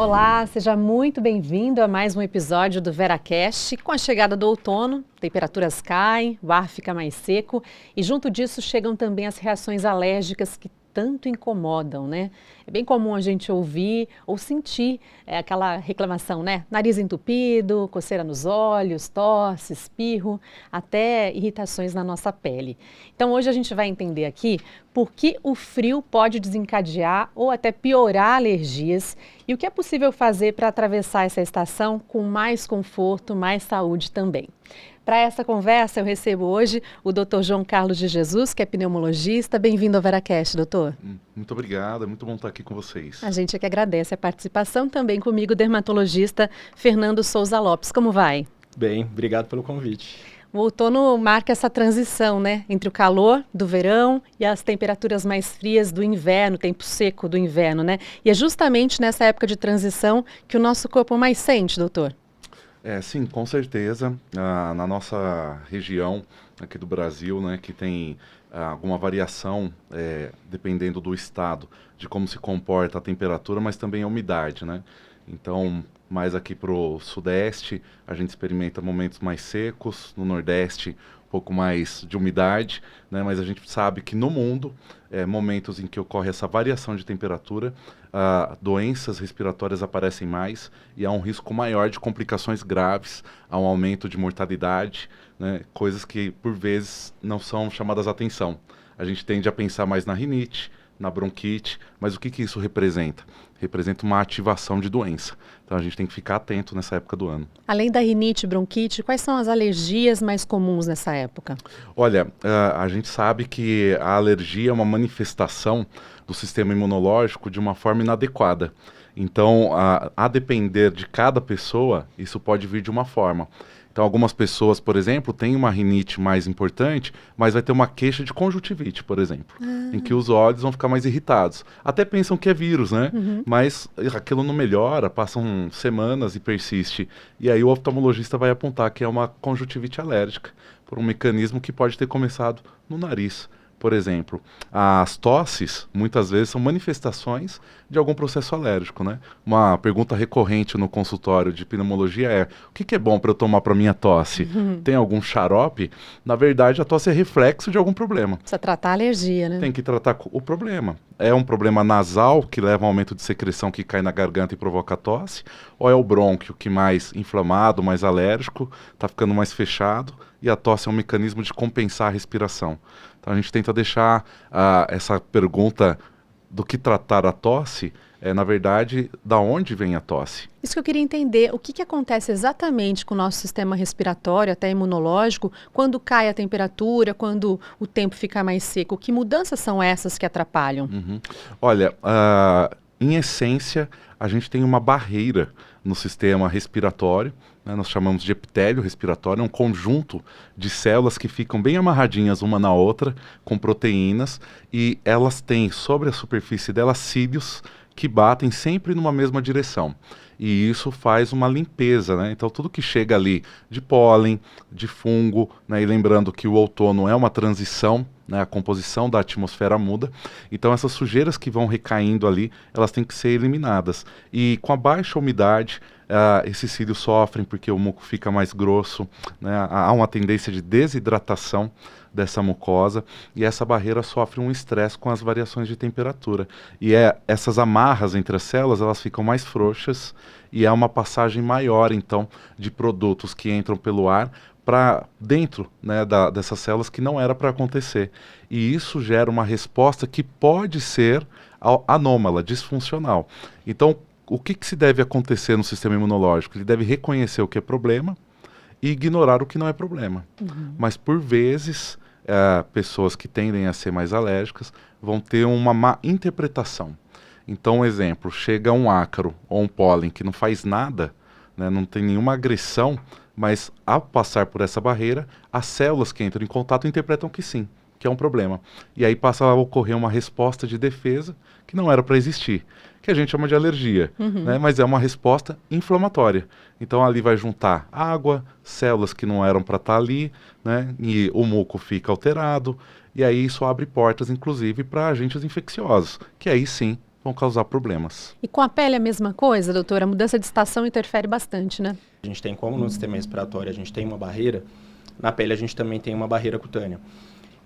Olá, seja muito bem-vindo a mais um episódio do VeraCast. Com a chegada do outono, temperaturas caem, o ar fica mais seco e junto disso chegam também as reações alérgicas que tanto incomodam, né? É bem comum a gente ouvir ou sentir aquela reclamação, né? Nariz entupido, coceira nos olhos, tosse, espirro, até irritações na nossa pele. Então hoje a gente vai entender aqui por que o frio pode desencadear ou até piorar alergias e o que é possível fazer para atravessar essa estação com mais conforto, mais saúde também. Para essa conversa, eu recebo hoje o Dr. João Carlos de Jesus, que é pneumologista. Bem-vindo ao VeraCast, doutor. Muito obrigado, é muito bom estar aqui com vocês. A gente é que agradece a participação. Também comigo, o dermatologista Fernando Souza Lopes. Como vai? Bem, obrigado pelo convite. O outono marca essa transição, né? Entre o calor do verão e as temperaturas mais frias do inverno, tempo seco do inverno, né? E é justamente nessa época de transição que o nosso corpo mais sente, doutor. Sim, com certeza. Na nossa região aqui do Brasil, né, que tem alguma variação, dependendo do estado, de como se comporta a temperatura, mas também a umidade, né? Então, mais aqui para o sudeste, a gente experimenta momentos mais secos, no nordeste, um pouco mais de umidade, né? Mas a gente sabe que no mundo, momentos em que ocorre essa variação de temperatura, doenças respiratórias aparecem mais e há um risco maior de complicações graves, há um aumento de mortalidade, né? Coisas que por vezes não são chamadas a atenção. A gente tende a pensar mais na rinite, na bronquite, mas o que isso representa? Representa uma ativação de doença. Então a gente tem que ficar atento nessa época do ano. Além da rinite e bronquite, quais são as alergias mais comuns nessa época? Olha, a gente sabe que a alergia é uma manifestação do sistema imunológico de uma forma inadequada. Então, a depender de cada pessoa, isso pode vir de uma forma. Então, algumas pessoas, por exemplo, têm uma rinite mais importante, mas vai ter uma queixa de conjuntivite, por exemplo, em que os olhos vão ficar mais irritados. Até pensam que é vírus, né? Mas aquilo não melhora, passam semanas e persiste. E aí o oftalmologista vai apontar que é uma conjuntivite alérgica, por um mecanismo que pode ter começado no nariz. Por exemplo, as tosses muitas vezes são manifestações de algum processo alérgico, né? Uma pergunta recorrente no consultório de pneumologia é: o que é bom para eu tomar para minha tosse? Tem algum xarope? Na verdade, a tosse é reflexo de algum problema. Precisa tratar a alergia, né? Tem que tratar o problema. É um problema nasal que leva a um aumento de secreção que cai na garganta e provoca tosse? Ou é o brônquio que mais inflamado, mais alérgico, está ficando mais fechado e a tosse é um mecanismo de compensar a respiração? Então a gente tenta deixar essa pergunta do que tratar a tosse, na verdade, da onde vem a tosse. Isso que eu queria entender, o que acontece exatamente com o nosso sistema respiratório, até imunológico, quando cai a temperatura, quando o tempo fica mais seco? Que mudanças são essas que atrapalham? Olha, em essência, a gente tem uma barreira no sistema respiratório, né? Nós chamamos de epitélio respiratório, é um conjunto de células que ficam bem amarradinhas uma na outra, com proteínas, e elas têm sobre a superfície delas cílios que batem sempre numa mesma direção. E isso faz uma limpeza, né? Então tudo que chega ali de pólen, de fungo, né? E lembrando que o outono é uma transição, né? A composição da atmosfera muda, então essas sujeiras que vão recaindo ali, elas têm que ser eliminadas. E com a baixa umidade, esses cílios sofrem porque o muco fica mais grosso, né? Há uma tendência de desidratação dessa mucosa e essa barreira sofre um estresse com as variações de temperatura. E essas amarras entre as células, elas ficam mais frouxas e há uma passagem maior, então, de produtos que entram pelo ar para dentro, né, dessas células que não era para acontecer. E isso gera uma resposta que pode ser anômala, disfuncional. Então, o que se deve acontecer no sistema imunológico? Ele deve reconhecer o que é problema e ignorar o que não é problema. Mas, por vezes, pessoas que tendem a ser mais alérgicas vão ter uma má interpretação. Então, um exemplo, chega um ácaro ou um pólen que não faz nada, né, não tem nenhuma agressão, mas ao passar por essa barreira, as células que entram em contato interpretam que sim, que é um problema. E aí passa a ocorrer uma resposta de defesa que não era para existir, que a gente chama de alergia, né? Mas é uma resposta inflamatória. Então ali vai juntar água, células que não eram para estar ali, né? E o muco fica alterado, e aí isso abre portas, inclusive, para agentes infecciosos, que aí sim vão causar problemas. E com a pele é a mesma coisa, doutora? A mudança de estação interfere bastante, né? A gente tem, como no sistema respiratório a gente tem uma barreira, na pele a gente também tem uma barreira cutânea.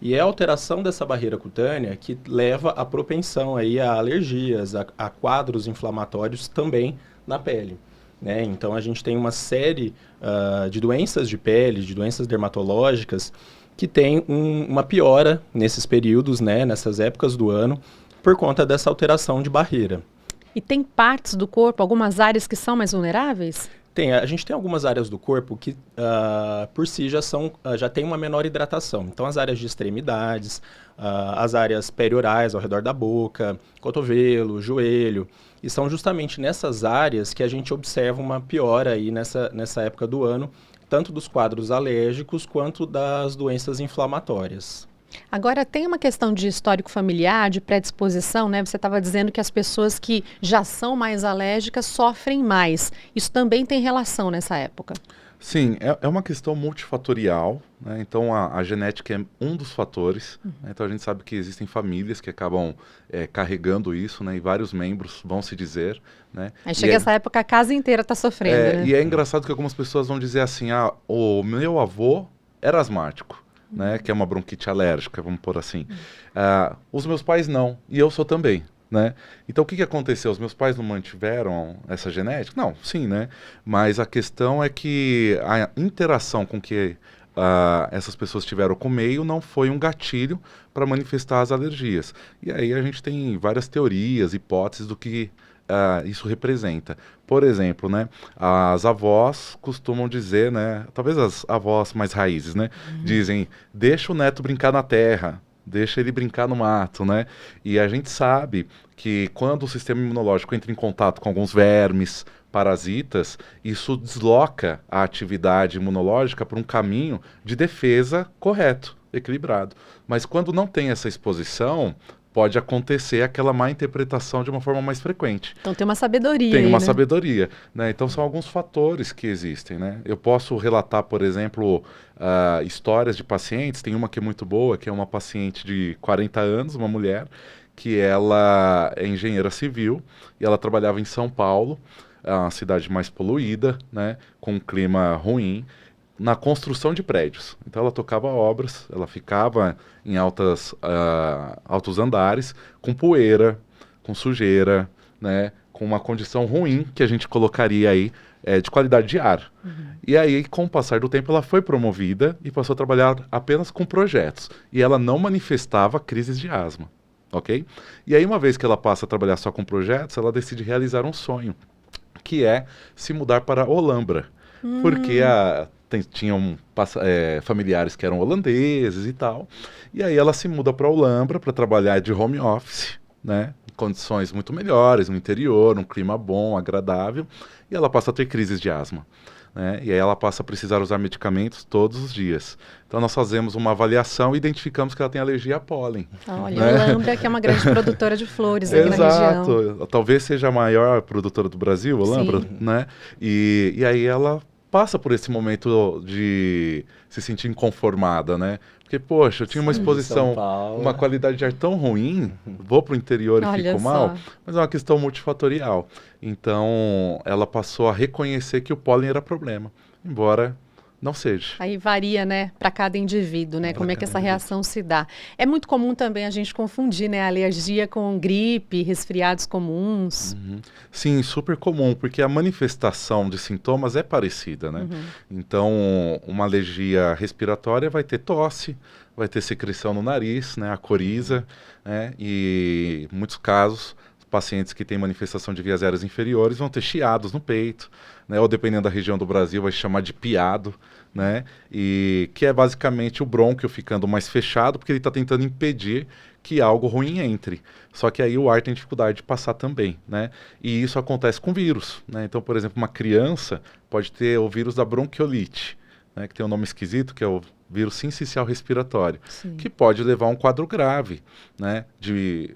E é a alteração dessa barreira cutânea que leva à propensão aí a alergias, a quadros inflamatórios também na pele, né? Então a gente tem uma série de doenças de pele, de doenças dermatológicas, que tem uma piora nesses períodos, né, nessas épocas do ano, por conta dessa alteração de barreira. E tem partes do corpo, algumas áreas que são mais vulneráveis? A gente tem algumas áreas do corpo que, por si, já tem uma menor hidratação. Então, as áreas de extremidades, as áreas periorais ao redor da boca, cotovelo, joelho. E são justamente nessas áreas que a gente observa uma piora aí nessa época do ano, tanto dos quadros alérgicos quanto das doenças inflamatórias. Agora, tem uma questão de histórico familiar, de predisposição, né? Você estava dizendo que as pessoas que já são mais alérgicas sofrem mais. Isso também tem relação nessa época? Sim, é uma questão multifatorial, né? Então a genética é um dos fatores, né? Então a gente sabe que existem famílias que acabam carregando isso, né? E vários membros vão se dizer, né? Aí chega essa época, a casa inteira está sofrendo, né? E é engraçado que algumas pessoas vão dizer assim, o meu avô era asmático, né, que é uma bronquite alérgica, vamos pôr assim. Os meus pais não, e eu sou também, né? Então o que aconteceu? Os meus pais não mantiveram essa genética? Não, sim, né? Mas a questão é que a interação com que essas pessoas tiveram com o meio não foi um gatilho para manifestar as alergias. E aí a gente tem várias teorias, hipóteses do que isso representa. Por exemplo, né, as avós costumam dizer, né, talvez as avós mais raízes, né, dizem, deixa o neto brincar na terra, deixa ele brincar no mato, né? E a gente sabe que quando o sistema imunológico entra em contato com alguns vermes, parasitas, isso desloca a atividade imunológica para um caminho de defesa correto, equilibrado. Mas quando não tem essa exposição, pode acontecer aquela má interpretação de uma forma mais frequente. Então tem uma sabedoria. Tem aí, uma né? sabedoria, né? Então são alguns fatores que existem, né? Eu posso relatar, por exemplo, histórias de pacientes. Tem uma que é muito boa, que é uma paciente de 40 anos, uma mulher, que ela é engenheira civil e ela trabalhava em São Paulo, a cidade mais poluída, né? Com um clima ruim, na construção de prédios. Então ela tocava obras, ela ficava em altos andares, com poeira, com sujeira, né, com uma condição ruim que a gente colocaria aí de qualidade de ar. E aí, com o passar do tempo, ela foi promovida e passou a trabalhar apenas com projetos. E ela não manifestava crises de asma, ok? E aí, uma vez que ela passa a trabalhar só com projetos, ela decide realizar um sonho, que é se mudar para Olambra. Porque tinham familiares que eram holandeses e tal. E aí ela se muda para Olambra para trabalhar de home office, né? Em condições muito melhores, no interior, um clima bom, agradável. E ela passa a ter crises de asma, né? E aí ela passa a precisar usar medicamentos todos os dias. Então nós fazemos uma avaliação e identificamos que ela tem alergia a pólen. Olha, né? Olambra, que é uma grande produtora de flores aqui na região. Exato. Talvez seja a maior produtora do Brasil, Olambra, né? E aí ela passa por esse momento de se sentir inconformada, né? Porque, poxa, eu tinha uma exposição, uma qualidade de ar tão ruim, vou para o interior e fico mal, mas é uma questão multifatorial. Então, ela passou a reconhecer que o pólen era problema, embora não seja. Aí varia, né, para cada indivíduo, né, como é que essa reação se dá. É muito comum também a gente confundir, né, a alergia com gripe, resfriados comuns. Sim, super comum, porque a manifestação de sintomas é parecida, né? Então, uma alergia respiratória vai ter tosse, vai ter secreção no nariz, né, a coriza, né, e em muitos casos, pacientes que têm manifestação de vias aéreas inferiores vão ter chiados no peito, né, ou dependendo da região do Brasil vai chamar de piado, né, e que é basicamente o brônquio ficando mais fechado porque ele está tentando impedir que algo ruim entre. Só que aí o ar tem dificuldade de passar também, né, e isso acontece com vírus, né. Então, por exemplo, uma criança pode ter o vírus da bronquiolite, né, que tem um nome esquisito, que é o vírus sincicial respiratório, que pode levar a um quadro grave, né, de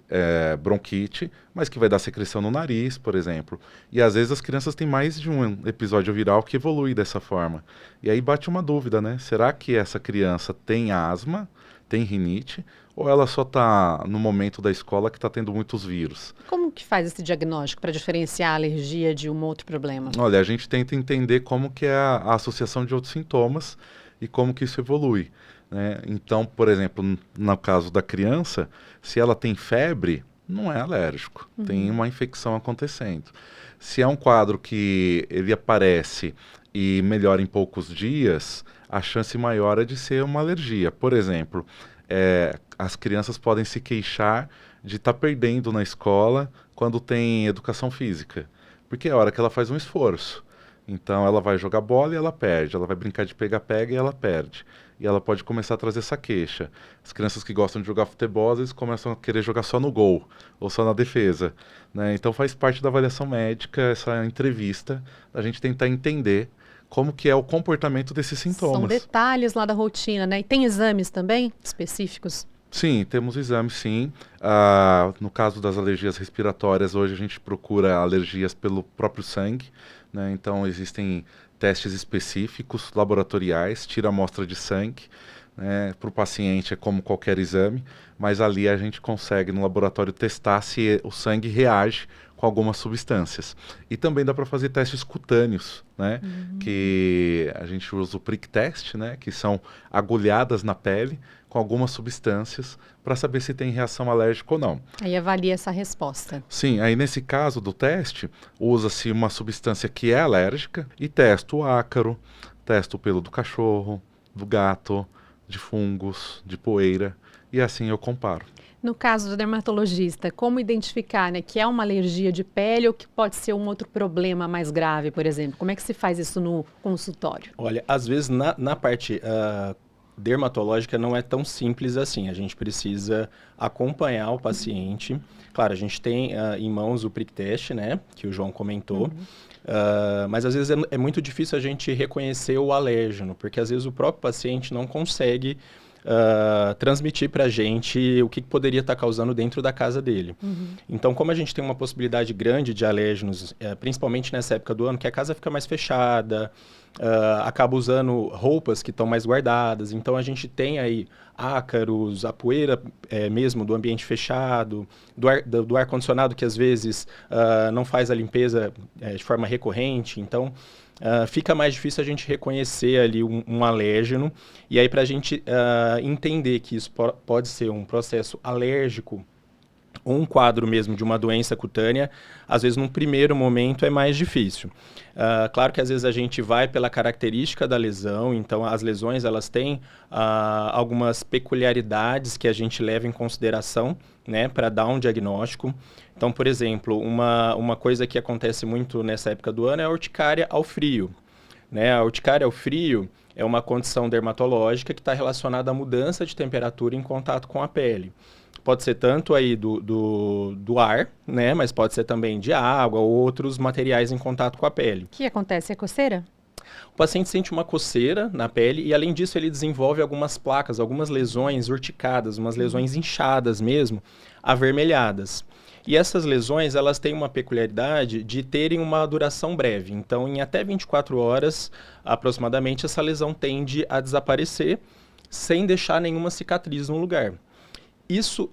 bronquite, mas que vai dar secreção no nariz, por exemplo. E às vezes as crianças têm mais de um episódio viral que evolui dessa forma. E aí bate uma dúvida, né? Será que essa criança tem asma, tem rinite, ou ela só está no momento da escola que está tendo muitos vírus? que faz esse diagnóstico para diferenciar a alergia de um outro problema? Olha, a gente tenta entender como que é a associação de outros sintomas e como que isso evolui, né? Então, por exemplo, no caso da criança, se ela tem febre, não é alérgico, tem uma infecção acontecendo. Se é um quadro que ele aparece e melhora em poucos dias, a chance maior é de ser uma alergia. Por exemplo, as crianças podem se queixar de estar perdendo na escola quando tem educação física, porque é a hora que ela faz um esforço. Então ela vai jogar bola e ela perde, ela vai brincar de pega-pega e ela perde. E ela pode começar a trazer essa queixa. As crianças que gostam de jogar futebol, às vezes começam a querer jogar só no gol, ou só na defesa, né? Então faz parte da avaliação médica, essa entrevista, a gente tentar entender como que é o comportamento desses sintomas. São detalhes lá da rotina, né? E tem exames também específicos? Sim, temos exames, sim. No caso das alergias respiratórias, hoje a gente procura alergias pelo próprio sangue, né? Então existem testes específicos, laboratoriais, tira amostra de sangue, né? Para o paciente é como qualquer exame, mas ali a gente consegue no laboratório testar se o sangue reage com algumas substâncias. E também dá para fazer testes cutâneos, né? Que a gente usa o prick test, né? Que são agulhadas na pele com algumas substâncias para saber se tem reação alérgica ou não. Aí avalia essa resposta. Sim, aí nesse caso do teste, usa-se uma substância que é alérgica e testa o ácaro, testa o pelo do cachorro, do gato, de fungos, de poeira, e assim eu comparo. No caso do dermatologista, como identificar, né, que é uma alergia de pele ou que pode ser um outro problema mais grave, por exemplo? Como é que se faz isso no consultório? Olha, às vezes na parte dermatológica não é tão simples assim. A gente precisa acompanhar o paciente. Claro, a gente tem em mãos o prick test, né, que o João comentou. Mas às vezes é muito difícil a gente reconhecer o alérgeno, porque às vezes o próprio paciente não consegue transmitir para a gente o que poderia estar causando dentro da casa dele. Então, como a gente tem uma possibilidade grande de alérgenos, principalmente nessa época do ano, que a casa fica mais fechada, acaba usando roupas que estão mais guardadas, então a gente tem aí ácaros, a poeira mesmo do ambiente fechado, do ar-condicionado que às vezes não faz a limpeza de forma recorrente, então fica mais difícil a gente reconhecer ali um alérgeno, e aí para a gente entender que isso pode ser um processo alérgico ou um quadro mesmo de uma doença cutânea, às vezes num primeiro momento é mais difícil. Claro que às vezes a gente vai pela característica da lesão, então as lesões elas têm algumas peculiaridades que a gente leva em consideração, né, para dar um diagnóstico. Então, por exemplo, uma coisa que acontece muito nessa época do ano é a urticária ao frio, né? A urticária ao frio é uma condição dermatológica que está relacionada à mudança de temperatura em contato com a pele. Pode ser tanto aí do ar, né? Mas pode ser também de água ou outros materiais em contato com a pele. O que acontece? É coceira? O paciente sente uma coceira na pele e, além disso, ele desenvolve algumas placas, algumas lesões urticadas, umas lesões inchadas mesmo, avermelhadas. E essas lesões, elas têm uma peculiaridade de terem uma duração breve. Então, em até 24 horas, aproximadamente, essa lesão tende a desaparecer sem deixar nenhuma cicatriz no lugar. Isso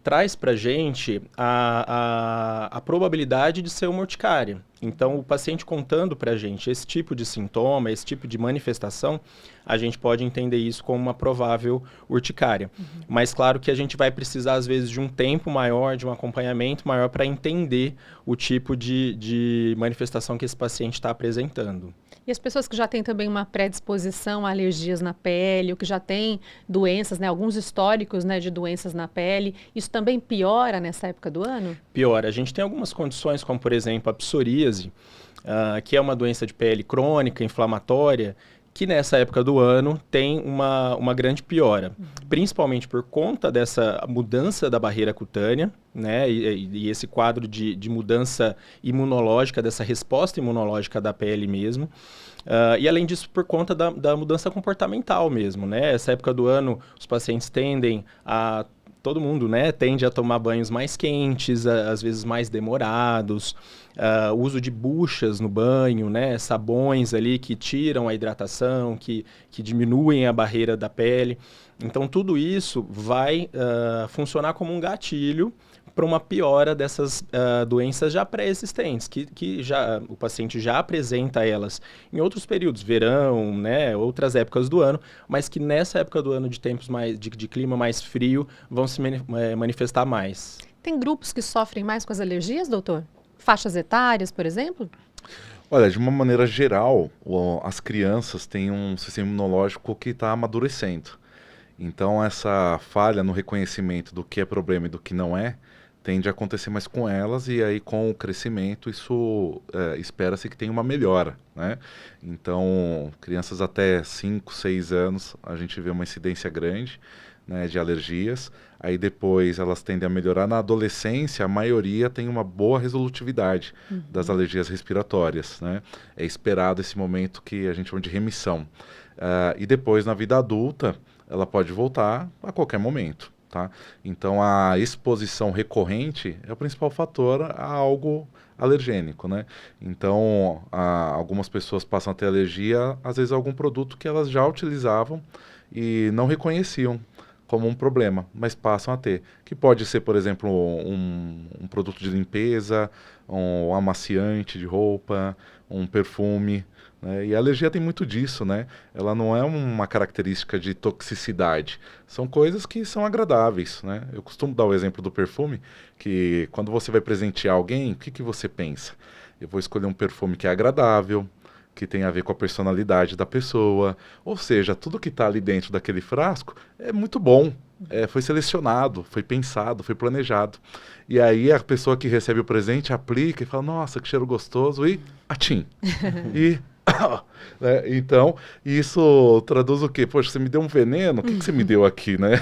traz para a gente a probabilidade de ser uma urticária. Então, o paciente contando para a gente esse tipo de sintoma, esse tipo de manifestação, a gente pode entender isso como uma provável urticária. Mas, claro que a gente vai precisar, às vezes, de um tempo maior, de um acompanhamento maior para entender o tipo de manifestação que esse paciente está apresentando. E as pessoas que já têm também uma predisposição a alergias na pele, ou que já têm doenças, né, alguns históricos, né, de doenças na pele, isso também piora nessa época do ano? Piora. A gente tem algumas condições, como por exemplo a psoríase, que é uma doença de pele crônica, inflamatória, que nessa época do ano tem uma grande piora, principalmente por conta dessa mudança da barreira cutânea, né, e esse quadro de mudança imunológica, dessa resposta imunológica da pele mesmo, e além disso por conta da mudança comportamental mesmo, né, essa época do ano os pacientes tendem a todo mundo, né, tende a tomar banhos mais quentes, às vezes mais demorados, o uso de buchas no banho, né, sabões ali que tiram a hidratação, que diminuem a barreira da pele. Então, tudo isso vai funcionar como um gatilho para uma piora dessas doenças já pré-existentes, que já, o paciente já apresenta elas em outros períodos, verão, né, outras épocas do ano, mas que nessa época do ano de tempos mais de clima mais frio vão se manifestar mais. Tem grupos que sofrem mais com as alergias, doutor? Faixas etárias, por exemplo? Olha, de uma maneira geral, as crianças têm um sistema imunológico que está amadurecendo. Então, essa falha no reconhecimento do que é problema e do que não é, tende a acontecer mais com elas, e aí com o crescimento isso espera-se que tenha uma melhora, né? Então, crianças até 5, 6 anos, a gente vê uma incidência grande, né, de alergias, aí depois elas tendem a melhorar. Na adolescência, a maioria tem uma boa resolutividade das alergias respiratórias, né? É esperado esse momento que a gente chama de remissão. E depois, na vida adulta, ela pode voltar a qualquer momento. Tá? Então, a exposição recorrente é o principal fator a algo alergênico, né? Então, algumas pessoas passam a ter alergia, às vezes, a algum produto que elas já utilizavam e não reconheciam como um problema, mas passam a ter. Que pode ser, por exemplo, um produto de limpeza, um amaciante de roupa, um perfume, né? E a alergia tem muito disso, né? Ela não é uma característica de toxicidade. São coisas que são agradáveis, né? Eu costumo dar o exemplo do perfume, que quando você vai presentear alguém, o que você pensa? Eu vou escolher um perfume que é agradável, que tem a ver com a personalidade da pessoa. Ou seja, tudo que está ali dentro daquele frasco é muito bom. Foi selecionado, foi pensado, foi planejado. E aí a pessoa que recebe o presente aplica e fala, nossa, que cheiro gostoso, e atim. E né? Então, isso traduz o quê? Poxa, você me deu um veneno? O que você me deu aqui, né?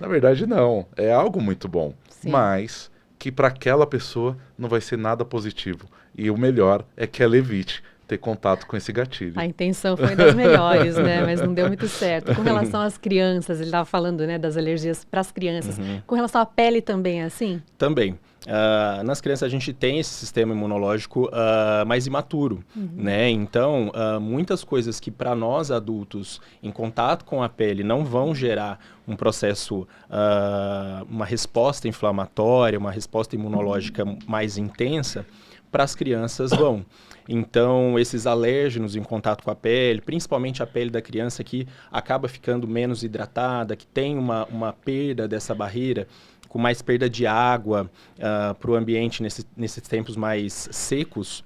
Na verdade, não. É algo muito bom. Sim. Mas que para aquela pessoa não vai ser nada positivo. E o melhor é que ela evite ter contato com esse gatilho. A intenção foi das melhores, né? Mas não deu muito certo. Com relação às crianças, ele estava falando, né, das alergias para as crianças. Com relação à pele também é assim? Também. Nas crianças a gente tem esse sistema imunológico mais imaturo, né? Então, muitas coisas que para nós adultos, em contato com a pele, não vão gerar um processo, uma resposta inflamatória, uma resposta imunológica mais intensa, para as crianças vão. Então, esses alérgenos em contato com a pele, principalmente a pele da criança que acaba ficando menos hidratada, que tem uma perda dessa barreira, com mais perda de água para o ambiente nesses tempos mais secos,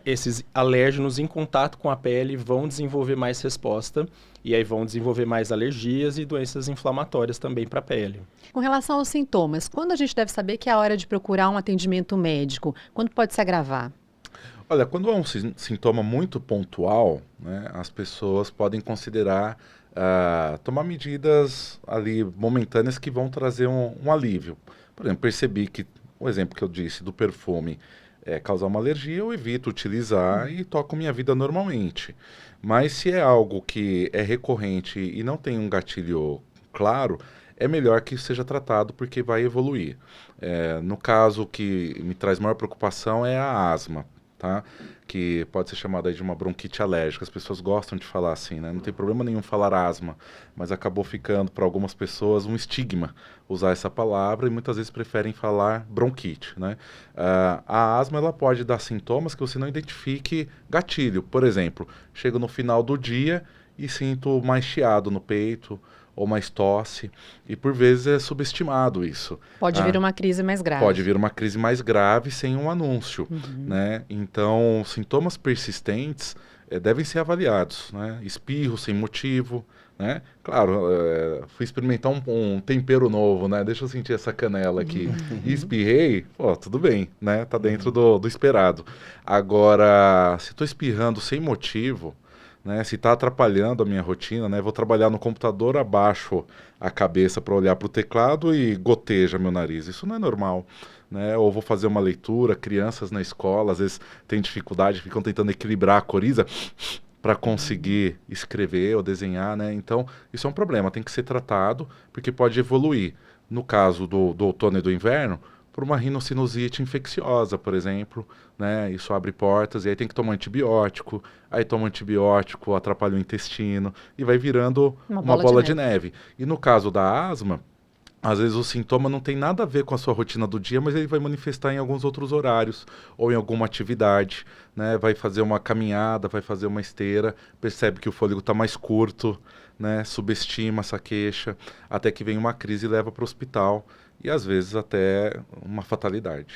esses alérgenos em contato com a pele vão desenvolver mais resposta e aí vão desenvolver mais alergias e doenças inflamatórias também para a pele. Com relação aos sintomas, quando a gente deve saber que é a hora de procurar um atendimento médico? Quando pode se agravar? Olha, quando é um sintoma muito pontual, né, as pessoas podem considerar tomar medidas ali momentâneas que vão trazer um alívio. Por exemplo, percebi que, o exemplo que eu disse do perfume causar uma alergia, eu evito utilizar e toco minha vida normalmente. Mas se é algo que é recorrente e não tem um gatilho claro, é melhor que seja tratado porque vai evoluir. No caso que me traz maior preocupação é a asma. Tá? Que pode ser chamada de uma bronquite alérgica. As pessoas gostam de falar assim, né? Não tem problema nenhum falar asma, mas acabou ficando para algumas pessoas um estigma usar essa palavra e muitas vezes preferem falar bronquite, né? A asma ela pode dar sintomas que você não identifique gatilho. Por exemplo, chego no final do dia e sinto mais chiado no peito, ou mais tosse, e por vezes é subestimado isso. Pode vir uma crise mais grave. Pode vir uma crise mais grave sem um anúncio, né? Então, sintomas persistentes devem ser avaliados, né? Espirro sem motivo, né? Claro, fui experimentar um tempero novo, né? Deixa eu sentir essa canela aqui. E espirrei, pô, tudo bem, né? Tá dentro do esperado. Agora, se estou espirrando sem motivo, né, se está atrapalhando a minha rotina, né, vou trabalhar no computador, abaixo a cabeça para olhar para o teclado e goteja meu nariz. Isso não é normal. Né? Ou vou fazer uma leitura, crianças na escola, às vezes têm dificuldade, ficam tentando equilibrar a coriza para conseguir escrever ou desenhar. Né? Então, isso é um problema, tem que ser tratado, porque pode evoluir. No caso do outono e do inverno, por uma rinocinusite infecciosa, por exemplo, né? Isso abre portas e aí tem que tomar antibiótico, aí toma antibiótico, atrapalha o intestino e vai virando uma bola de neve. E no caso da asma, Às vezes o sintoma não tem nada a ver com a sua rotina do dia, mas ele vai manifestar em alguns outros horários ou em alguma atividade, né? Vai fazer uma caminhada, vai fazer uma esteira, percebe que o fôlego está mais curto, né? Subestima essa queixa, até que vem uma crise e leva para o hospital e às vezes até uma fatalidade.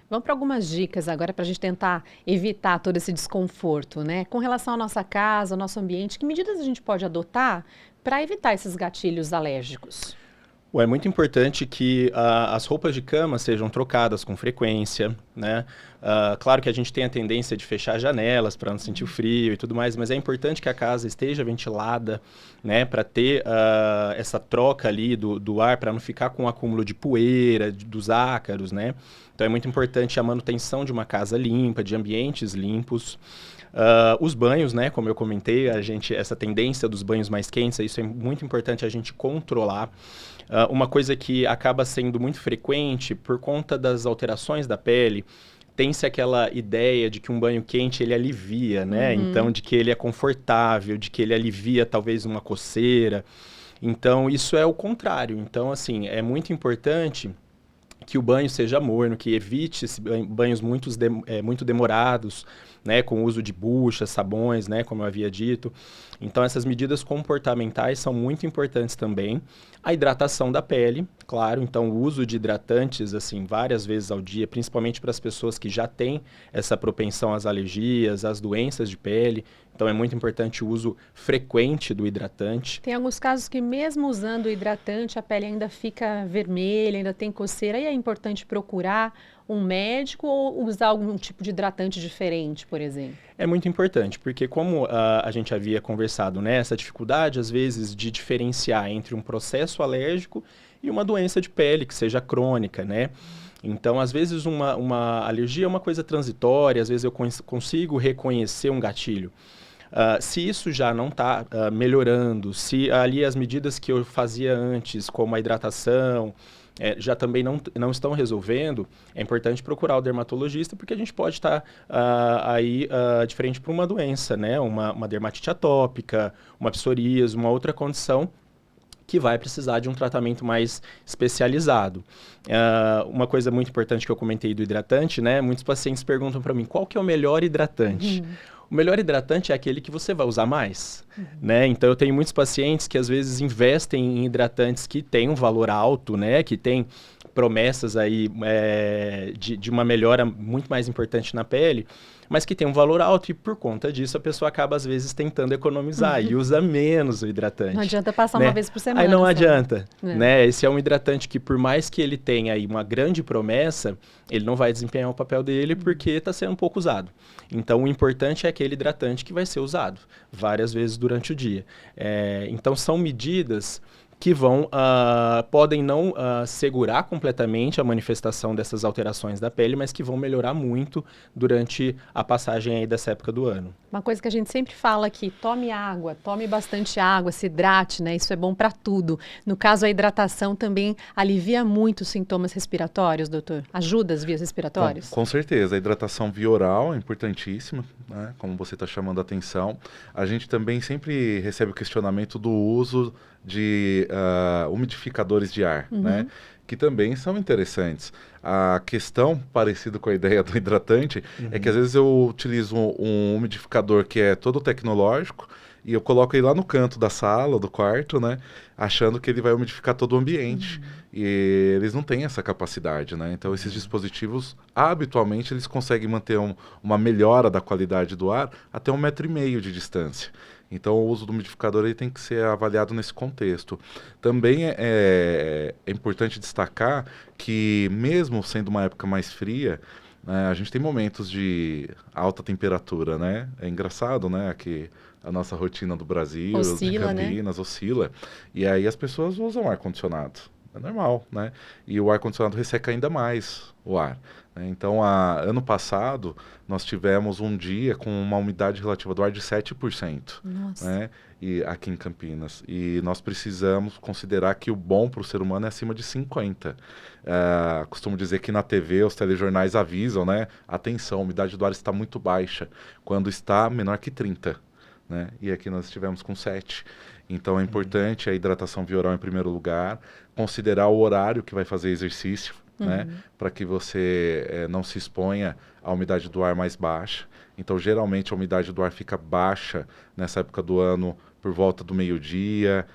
Vamos para algumas dicas agora para a gente tentar evitar todo esse desconforto, né? Com relação à nossa casa, ao nosso ambiente, que medidas a gente pode adotar para evitar esses gatilhos alérgicos? É muito importante que as roupas de cama sejam trocadas com frequência, né? Claro que a gente tem a tendência de fechar janelas para não sentir o frio e tudo mais, mas é importante que a casa esteja ventilada, né? Para ter essa troca ali do ar, para não ficar com um acúmulo de poeira, dos ácaros, né? Então é muito importante a manutenção de uma casa limpa, de ambientes limpos. Os banhos, né? Como eu comentei, essa tendência dos banhos mais quentes, isso é muito importante a gente controlar. Uma coisa que acaba sendo muito frequente por conta das alterações da pele, tem-se aquela ideia de que um banho quente ele alivia, né? Então, de que ele é confortável, de que ele alivia talvez uma coceira. Então, isso é o contrário. Então, assim, é muito importante que o banho seja morno, que evite banhos muito demorados, né, com o uso de buchas, sabões, né, como eu havia dito. Então, essas medidas comportamentais são muito importantes também. A hidratação da pele, claro, então o uso de hidratantes, assim, várias vezes ao dia, principalmente para as pessoas que já têm essa propensão às alergias, às doenças de pele. Então, é muito importante o uso frequente do hidratante. Tem alguns casos que mesmo usando o hidratante, a pele ainda fica vermelha, ainda tem coceira, e é importante procurar um médico ou usar algum tipo de hidratante diferente, por exemplo? É muito importante, porque como a gente havia conversado, né, essa dificuldade, às vezes, de diferenciar entre um processo alérgico e uma doença de pele que seja crônica, né? Então, às vezes, uma alergia é uma coisa transitória, às vezes eu consigo reconhecer um gatilho. Se isso já não está melhorando, se ali as medidas que eu fazia antes, como a hidratação, já também não estão resolvendo, é importante procurar o dermatologista, porque a gente pode estar diferente para uma doença, né? Uma dermatite atópica, uma psoríase, uma outra condição que vai precisar de um tratamento mais especializado. Uma coisa muito importante que eu comentei do hidratante, né? Muitos pacientes perguntam para mim, qual que é o melhor hidratante? O melhor hidratante é aquele que você vai usar mais, né? Então, eu tenho muitos pacientes que, às vezes, investem em hidratantes que têm um valor alto, né? Que têm promessas aí de uma melhora muito mais importante na pele, mas que tem um valor alto e, por conta disso, a pessoa acaba, às vezes, tentando economizar e usa menos o hidratante. Não adianta passar né? uma vez por semana. Aí não adianta, né? Esse é um hidratante que, por mais que ele tenha aí uma grande promessa, ele não vai desempenhar o papel dele porque está sendo um pouco usado. Então, o importante é aquele hidratante que vai ser usado várias vezes durante o dia. Então, são medidas que podem não segurar completamente a manifestação dessas alterações da pele, mas que vão melhorar muito durante a passagem aí dessa época do ano. Uma coisa que a gente sempre fala aqui, tome água, tome bastante água, se hidrate, né? Isso é bom para tudo. No caso, a hidratação também alivia muito os sintomas respiratórios, doutor? Ajuda as vias respiratórias? Com certeza, a hidratação via oral é importantíssima, né? Como você está chamando a atenção. A gente também sempre recebe o questionamento do uso de umidificadores de ar, né? Que também são interessantes. A questão, parecida com a ideia do hidratante, é que às vezes eu utilizo um umidificador que é todo tecnológico e eu coloco ele lá no canto da sala, do quarto, né? Achando que ele vai umidificar todo o ambiente. E eles não têm essa capacidade, né? Então, esses dispositivos, habitualmente, eles conseguem manter uma melhora da qualidade do ar até 1,5 metro de distância. Então, o uso do umidificador ele tem que ser avaliado nesse contexto. Também é importante destacar que, mesmo sendo uma época mais fria, a gente tem momentos de alta temperatura, né? É engraçado, né? Que a nossa rotina do Brasil, oscila, Campinas, né? Oscila. E aí as pessoas usam ar-condicionado. É normal, né? E o ar-condicionado resseca ainda mais o ar. Né? Então, ano passado, nós tivemos um dia com uma umidade relativa do ar de 7%. Nossa. Né? E aqui em Campinas. E nós precisamos considerar que o bom para o ser humano é acima de 50%. Costumo dizer que na TV os telejornais avisam, né? Atenção, a umidade do ar está muito baixa, quando está menor que 30%. Né? E aqui nós estivemos com 7. Então é importante a hidratação via oral em primeiro lugar, considerar o horário que vai fazer exercício, né, para que você não se exponha à umidade do ar mais baixa. Então, geralmente, a umidade do ar fica baixa nessa época do ano por volta do meio-dia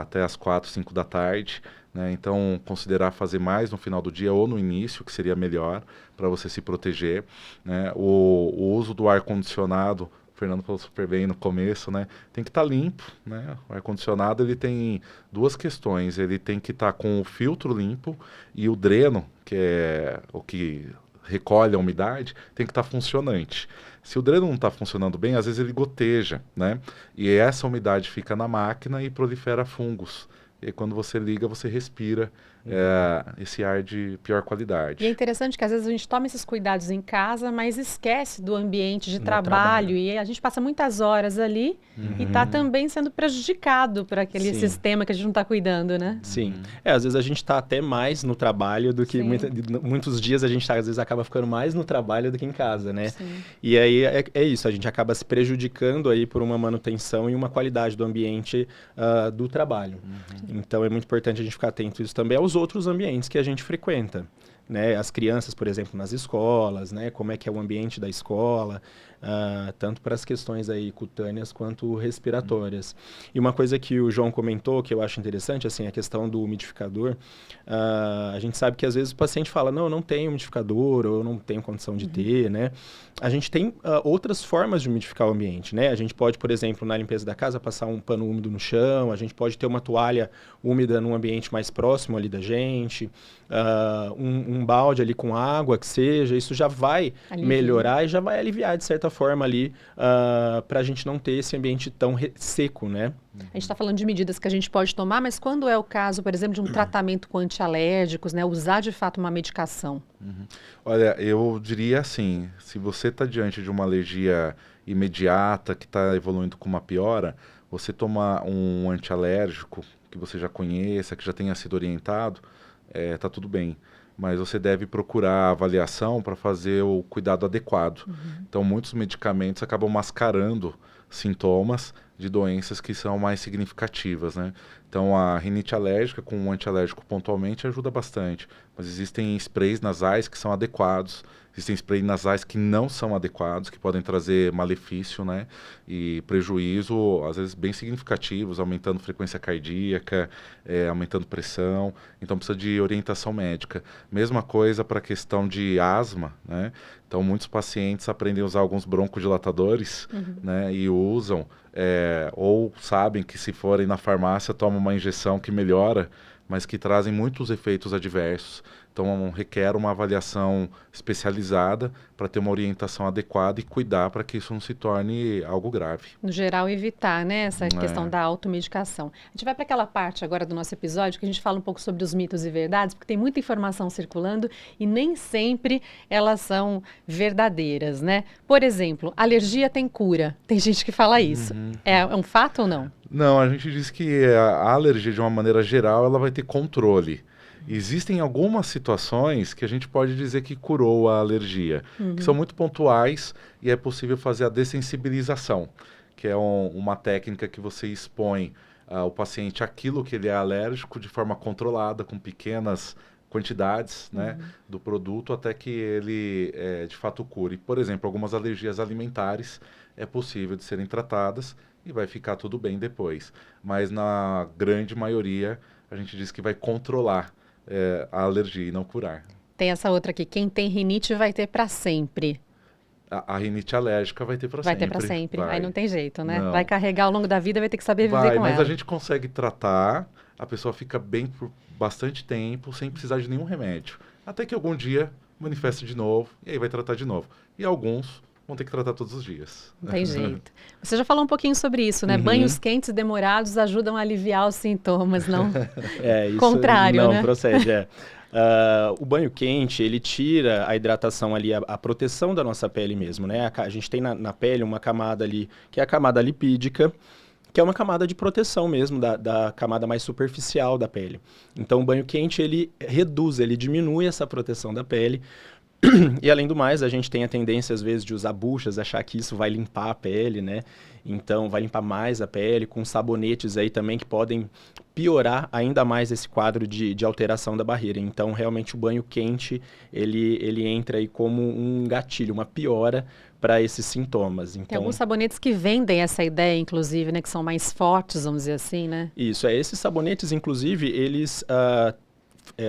até as 4, 5 da tarde. Né? Então, considerar fazer mais no final do dia ou no início, que seria melhor para você se proteger. Né? O uso do ar-condicionado, o Fernando falou super bem no começo, né? Tem que estar limpo. Né? O ar-condicionado ele tem duas questões. Ele tem que estar com o filtro limpo e o dreno, que é o que recolhe a umidade, tem que estar funcionante. Se o dreno não está funcionando bem, às vezes ele goteja, né? E essa umidade fica na máquina e prolifera fungos. E aí, quando você liga, você respira esse ar de pior qualidade. E é interessante que às vezes a gente toma esses cuidados em casa, mas esquece do ambiente de trabalho. E a gente passa muitas horas ali e está também sendo prejudicado por aquele sistema que a gente não está cuidando, né? Sim. Às vezes a gente está até mais no trabalho do que... muitos dias a gente às vezes acaba ficando mais no trabalho do que em casa, né? Sim. E aí é isso, a gente acaba se prejudicando aí por uma manutenção e uma qualidade do ambiente do trabalho. Então é muito importante a gente ficar atento a isso também aos outros ambientes que a gente frequenta, né? As crianças, por exemplo, nas escolas, né? Como é que é o ambiente da escola, tanto para as questões aí cutâneas quanto respiratórias. E uma coisa que o João comentou, que eu acho interessante, assim, a questão do umidificador. A gente sabe que às vezes o paciente fala, não tenho umidificador, ou não tenho condição de ter, né? A gente tem outras formas de umidificar o ambiente, né? A gente pode, por exemplo, na limpeza da casa, passar um pano úmido no chão, a gente pode ter uma toalha úmida num ambiente mais próximo ali da gente, um balde ali com água, que seja, isso já vai melhorar e já vai aliviar, de certa forma, ali, para a gente não ter esse ambiente tão seco, né? A gente está falando de medidas que a gente pode tomar, mas quando é o caso, por exemplo, de um tratamento com antialérgicos, né? Usar de fato uma medicação? Olha, eu diria assim, se você está diante de uma alergia imediata, que está evoluindo com uma piora, você tomar um antialérgico que você já conheça, que já tenha sido orientado, está tudo bem. Mas você deve procurar avaliação para fazer o cuidado adequado. Então, muitos medicamentos acabam mascarando sintomas de doenças que são mais significativas, né? Então, a rinite alérgica com um antialérgico pontualmente ajuda bastante, mas existem sprays nasais que são adequados, existem sprays nasais que não são adequados, que podem trazer malefício, né? E prejuízo, às vezes, bem significativos, aumentando frequência cardíaca, aumentando pressão. Então, precisa de orientação médica. Mesma coisa para a questão de asma, né? Então, muitos pacientes aprendem a usar alguns broncodilatadores, né? E usam, ou sabem que se forem na farmácia, tomam uma injeção que melhora, mas que trazem muitos efeitos adversos. Então, requer uma avaliação especializada para ter uma orientação adequada e cuidar para que isso não se torne algo grave. No geral, evitar, né, essa questão da automedicação. A gente vai para aquela parte agora do nosso episódio que a gente fala um pouco sobre os mitos e verdades, porque tem muita informação circulando e nem sempre elas são verdadeiras, né? Por exemplo, alergia tem cura. Tem gente que fala isso. É um fato ou não? Não, a gente diz que a alergia, de uma maneira geral, ela vai ter controle. Existem algumas situações que a gente pode dizer que curou a alergia, que são muito pontuais e é possível fazer a dessensibilização, que é uma técnica que você expõe o paciente àquilo que ele é alérgico de forma controlada, com pequenas quantidades, né, do produto, até que ele de fato cure. Por exemplo, algumas alergias alimentares é possível de serem tratadas e vai ficar tudo bem depois. Mas na grande maioria a gente diz que vai controlar a alergia e não curar. Tem essa outra aqui, quem tem rinite vai ter para sempre. A rinite alérgica vai ter para sempre. Vai ter para sempre, aí não tem jeito, né? Não. Vai carregar ao longo da vida, vai ter que saber viver com mas ela. A gente consegue tratar, a pessoa fica bem por bastante tempo, sem precisar de nenhum remédio. Até que algum dia manifeste de novo, e aí vai tratar de novo. E alguns vão ter que tratar todos os dias. Não tem jeito. Você já falou um pouquinho sobre isso, né? Banhos quentes e demorados ajudam a aliviar os sintomas, não? Isso contrário, não né? procede, o banho quente, ele tira a hidratação ali, a proteção da nossa pele mesmo, né? A gente tem na pele uma camada ali, que é a camada lipídica, que é uma camada de proteção mesmo, da camada mais superficial da pele. Então, o banho quente, ele reduz, ele diminui essa proteção da pele, E além do mais, a gente tem a tendência, às vezes, de usar buchas, achar que isso vai limpar a pele, né? Então, vai limpar mais a pele, com sabonetes aí também que podem piorar ainda mais esse quadro de alteração da barreira. Então, realmente, o banho quente, ele entra aí como um gatilho, uma piora para esses sintomas. Então, Tem alguns sabonetes que vendem essa ideia, inclusive, né? Que são mais fortes, vamos dizer assim, né? isso, esses sabonetes, inclusive, eles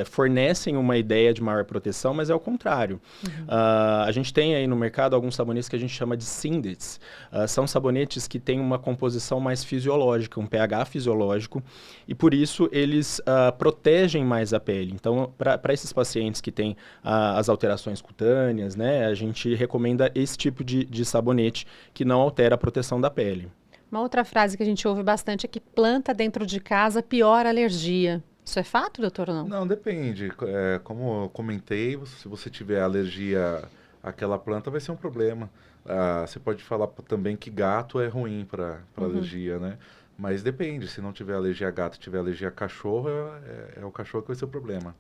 fornecem uma ideia de maior proteção, mas é o contrário. A gente tem aí no mercado alguns sabonetes que a gente chama de Synthets. São sabonetes que têm uma composição mais fisiológica, um pH fisiológico, e por isso eles protegem mais a pele. Então, para esses pacientes que têm as alterações cutâneas, né, a gente recomenda esse tipo de sabonete que não altera a proteção da pele. Uma outra frase que a gente ouve bastante é que planta dentro de casa piora a alergia. Isso é fato, doutor, ou não? Não, depende. Como eu comentei, se você tiver alergia àquela planta, vai ser um problema. Você pode falar também que gato é ruim para alergia, né? Mas depende. Se não tiver alergia a gato, tiver alergia a cachorro, é o cachorro que vai ser o problema.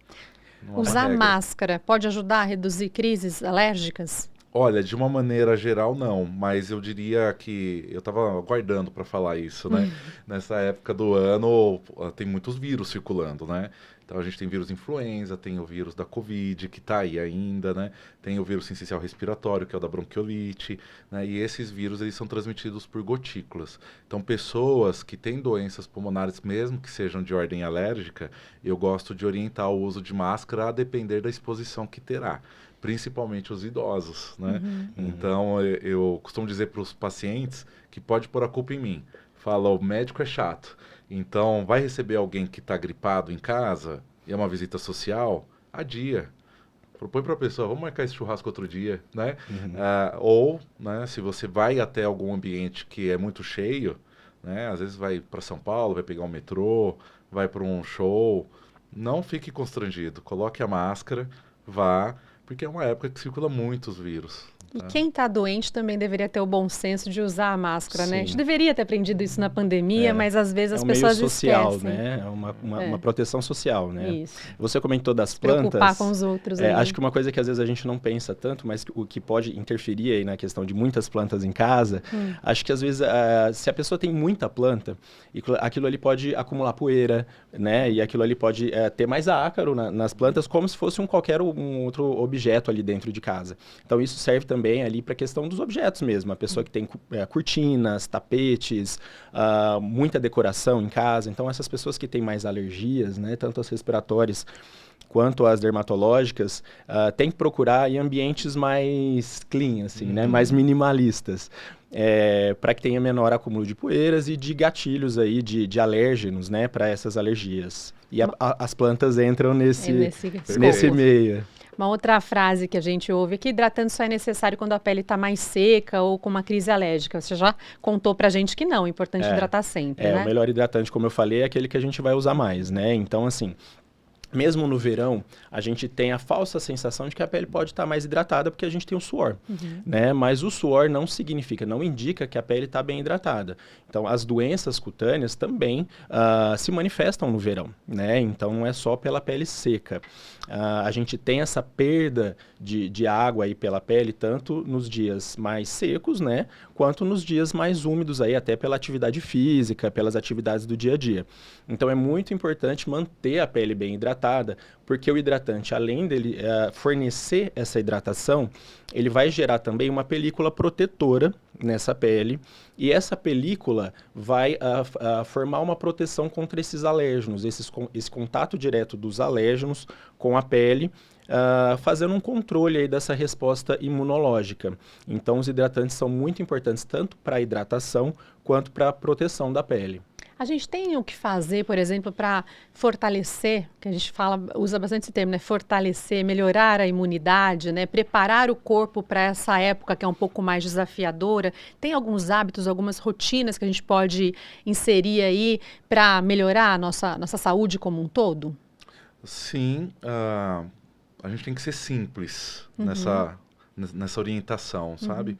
Não é uma Usar regra. máscara pode ajudar a reduzir crises alérgicas? Olha, de uma maneira geral, não, mas eu diria que eu estava aguardando para falar isso, né? Nessa época do ano tem muitos vírus circulando, né? Então a gente tem vírus influenza, tem o vírus da Covid, que está aí ainda, né? Tem o vírus sincicial respiratório, que é o da bronquiolite, né? E esses vírus, eles são transmitidos por gotículas. Então pessoas que têm doenças pulmonares, mesmo que sejam de ordem alérgica, eu gosto de orientar o uso de máscara a depender da exposição que terá. Principalmente os idosos, né? Então, eu costumo dizer para os pacientes que pode pôr a culpa em mim. Fala, o médico é chato. Então, vai receber alguém que está gripado em casa e é uma visita social, adia. Propõe para a pessoa, vamos marcar esse churrasco outro dia, né? Ou, né, se você vai até algum ambiente que é muito cheio, né? Às vezes vai para São Paulo, vai pegar um metrô, vai para um show, não fique constrangido. Coloque a máscara, vá, porque é uma época que circula muitos vírus. E quem está doente também deveria ter o bom senso de usar a máscara, né? A gente Sim. deveria ter aprendido isso na pandemia, mas às vezes as um pessoas meio social, esquecem. né? É uma proteção social, né? Isso. Você comentou das Se plantas. preocupar com os outros. ali. Acho que uma coisa que às vezes a gente não pensa tanto, mas o que pode interferir aí na questão de muitas plantas em casa, acho que às vezes se a pessoa tem muita planta, aquilo ali pode acumular poeira, né? E aquilo ali pode ter mais ácaro nas plantas, como se fosse qualquer outro objeto ali dentro de casa. Então isso serve também ali para a questão dos objetos mesmo. A pessoa que tem cortinas, tapetes, muita decoração em casa. Então essas pessoas que têm mais alergias, né? Tanto as respiratórias quanto as dermatológicas, tem que procurar em ambientes mais clean, assim, né? Mais minimalistas. Para que tenha menor acúmulo de poeiras e de gatilhos aí, de alérgenos, né? Para essas alergias. E as plantas entram nesse meio. Uma outra frase que a gente ouve é que hidratante só é necessário quando a pele está mais seca ou com uma crise alérgica. Você já contou pra gente que não, é importante hidratar sempre, né? O melhor hidratante, como eu falei, é aquele que a gente vai usar mais, né? Então, assim, mesmo no verão, a gente tem a falsa sensação de que a pele pode estar mais hidratada porque a gente tem o suor, né? Mas o suor não indica que a pele está bem hidratada. Então, as doenças cutâneas também se manifestam no verão, né? Então, não é só pela pele seca. A gente tem essa perda de água aí pela pele, tanto nos dias mais secos, né? Quanto nos dias mais úmidos aí, até pela atividade física, pelas atividades do dia a dia. Então, é muito importante manter a pele bem hidratada, porque o hidratante, além dele fornecer essa hidratação, ele vai gerar também uma película protetora nessa pele, e essa película vai formar uma proteção contra esses alérgenos, esse contato direto dos alérgenos com a pele, fazendo um controle aí dessa resposta imunológica. Então, os hidratantes são muito importantes tanto para a hidratação quanto para a proteção da pele. A gente tem o que fazer, por exemplo, para fortalecer, que a gente usa bastante esse termo, né? Fortalecer, melhorar a imunidade, né? Preparar o corpo para essa época que é um pouco mais desafiadora. Tem alguns hábitos, algumas rotinas que a gente pode inserir aí para melhorar a nossa nossa saúde como um todo? Sim, a gente tem que ser simples nessa orientação, sabe?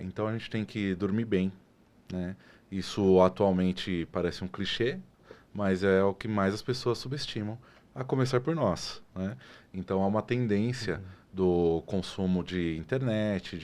Então a gente tem que dormir bem, né? Isso atualmente parece um clichê, mas é o que mais as pessoas subestimam, a começar por nós, né? Então há uma tendência do consumo de internet,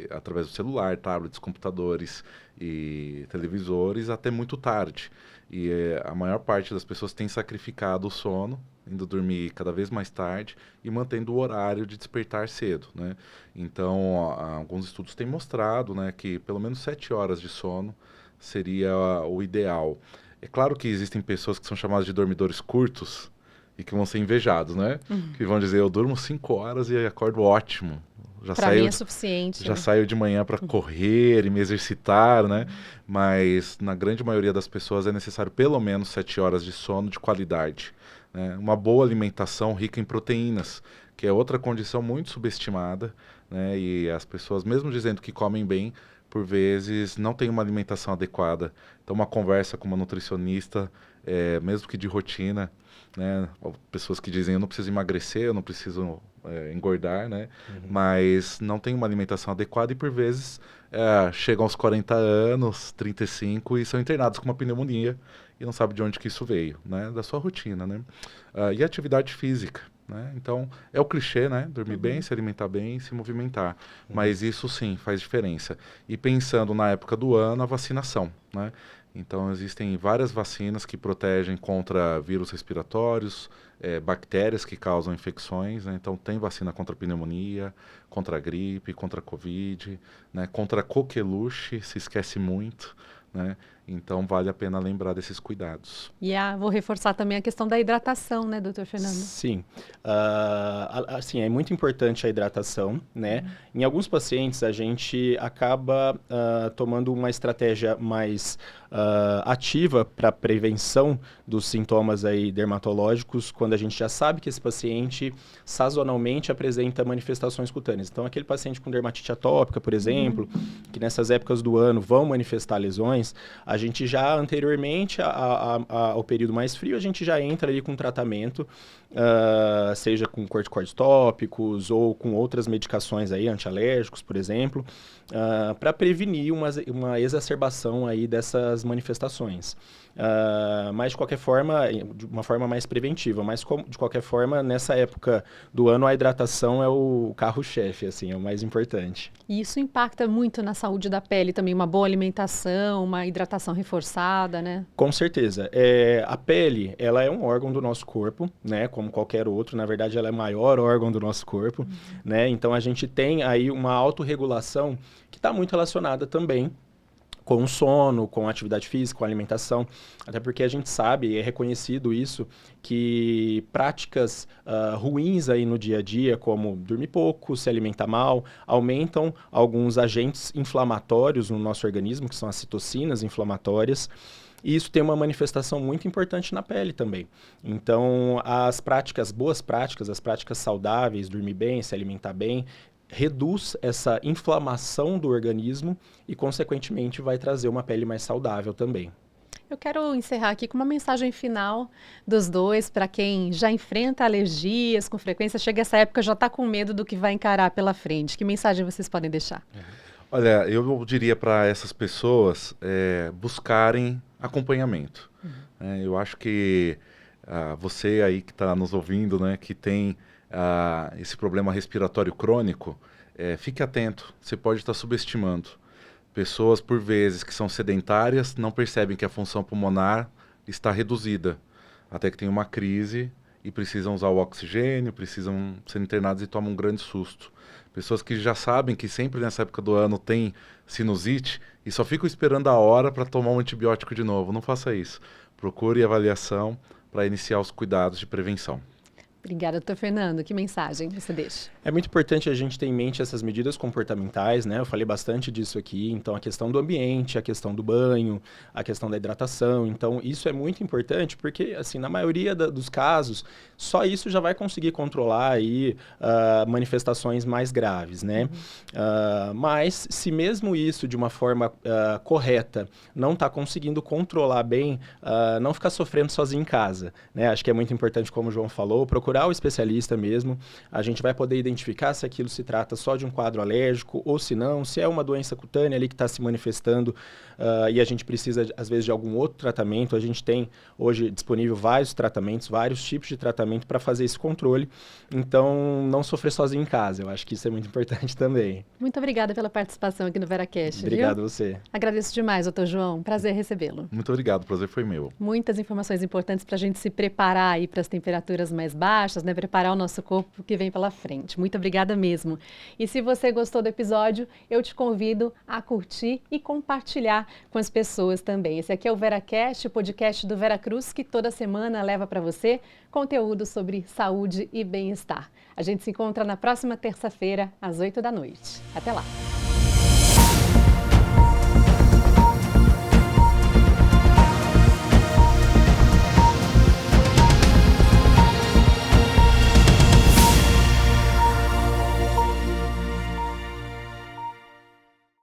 através do celular, tablets, computadores e televisores, até muito tarde. E a maior parte das pessoas tem sacrificado o sono, indo dormir cada vez mais tarde e mantendo o horário de despertar cedo, né? Então, alguns estudos têm mostrado, né, que pelo menos 7 horas de sono seria o ideal. É claro que existem pessoas que são chamadas de dormidores curtos e que vão ser invejados, né? Que vão dizer, eu durmo 5 horas e acordo ótimo. Para mim é suficiente. Já né? saio de manhã para correr e me exercitar, né? Mas na grande maioria das pessoas é necessário pelo menos 7 horas de sono de qualidade. Né? Uma boa alimentação rica em proteínas, que é outra condição muito subestimada, né? E as pessoas, mesmo dizendo que comem bem, por vezes não têm uma alimentação adequada. Então, uma conversa com uma nutricionista, mesmo que de rotina, né? Pessoas que dizem, eu não preciso emagrecer, eu não preciso engordar, né? Mas não tem uma alimentação adequada e, por vezes, chegam aos 40 anos, 35 e são internados com uma pneumonia e não sabem de onde que isso veio, né? Da sua rotina, né? E atividade física, né? Então, é o clichê, né? Dormir bem, se alimentar bem, se movimentar. Mas isso, sim, faz diferença. E pensando na época do ano, a vacinação, né? Então, existem várias vacinas que protegem contra vírus respiratórios, bactérias que causam infecções, né? Então, tem vacina contra a pneumonia, contra a gripe, contra a Covid, né? Contra a coqueluche, se esquece muito, né? Então, vale a pena lembrar desses cuidados. E vou reforçar também a questão da hidratação, né, doutor Fernando? Sim. Assim, é muito importante a hidratação, né? Em alguns pacientes, a gente acaba tomando uma estratégia mais ativa para prevenção dos sintomas aí dermatológicos, quando a gente já sabe que esse paciente sazonalmente apresenta manifestações cutâneas. Então, aquele paciente com dermatite atópica, por exemplo, que nessas épocas do ano vão manifestar lesões, a gente já anteriormente ao período mais frio, a gente já entra ali com tratamento, seja com corticoides tópicos ou com outras medicações aí, antialérgicos, por exemplo, para prevenir uma exacerbação aí dessas manifestações. Mas de qualquer forma, de uma forma mais preventiva, mas de qualquer forma, nessa época do ano, a hidratação é o carro-chefe, assim, é o mais importante. E isso impacta muito na saúde da pele também, uma boa alimentação, uma hidratação reforçada, né? Com certeza. A pele, ela é um órgão do nosso corpo, né? Como qualquer outro. Na verdade, ela é o maior órgão do nosso corpo, né? Então, a gente tem aí uma autorregulação que está muito relacionada também com o sono, com a atividade física, com a alimentação, até porque a gente sabe, e é reconhecido isso, que práticas ruins aí no dia a dia, como dormir pouco, se alimentar mal, aumentam alguns agentes inflamatórios no nosso organismo, que são as citocinas inflamatórias, e isso tem uma manifestação muito importante na pele também. Então, as boas práticas, as práticas saudáveis, dormir bem, se alimentar bem, reduz essa inflamação do organismo e, consequentemente, vai trazer uma pele mais saudável também. Eu quero encerrar aqui com uma mensagem final dos dois para quem já enfrenta alergias com frequência, chega essa época já está com medo do que vai encarar pela frente. Que mensagem vocês podem deixar? Olha, eu diria para essas pessoas buscarem acompanhamento. Eu acho que você aí que está nos ouvindo, né, que tem esse problema respiratório crônico, fique atento, você pode estar subestimando. Pessoas, por vezes, que são sedentárias, não percebem que a função pulmonar está reduzida, até que tem uma crise e precisam usar o oxigênio, precisam ser internados e tomam um grande susto. Pessoas que já sabem que sempre nessa época do ano tem sinusite e só ficam esperando a hora para tomar um antibiótico de novo. Não faça isso. Procure avaliação para iniciar os cuidados de prevenção. Obrigada, doutor Fernando. Que mensagem você deixa? É muito importante a gente ter em mente essas medidas comportamentais, né? Eu falei bastante disso aqui. Então, a questão do ambiente, a questão do banho, a questão da hidratação. Então, isso é muito importante porque, assim, na maioria dos casos, só isso já vai conseguir controlar aí manifestações mais graves, né? Mas, se mesmo isso, de uma forma correta, não está conseguindo controlar bem, não ficar sofrendo sozinho em casa, né? Acho que é muito importante, como o João falou, procurar procurar o especialista mesmo. A gente vai poder identificar se aquilo se trata só de um quadro alérgico ou se não, se é uma doença cutânea ali que está se manifestando e a gente precisa, às vezes, de algum outro tratamento. A gente tem hoje disponível vários tratamentos, vários tipos de tratamento para fazer esse controle. Então, não sofrer sozinho em casa. Eu acho que isso é muito importante também. Muito obrigada pela participação aqui no VeraCast. Obrigado viu? você. Agradeço demais, doutor João. Prazer recebê-lo. Muito obrigado, o prazer foi meu. Muitas informações importantes para a gente se preparar aí para as temperaturas mais baixas, né? Preparar o nosso corpo que vem pela frente. Muito obrigada mesmo. E se você gostou do episódio, eu te convido a curtir e compartilhar com as pessoas também. Esse aqui é o VeraCast, o podcast do Veracruz, que toda semana leva para você conteúdo sobre saúde e bem-estar. A gente se encontra na próxima terça-feira, às 8 da noite. Até lá!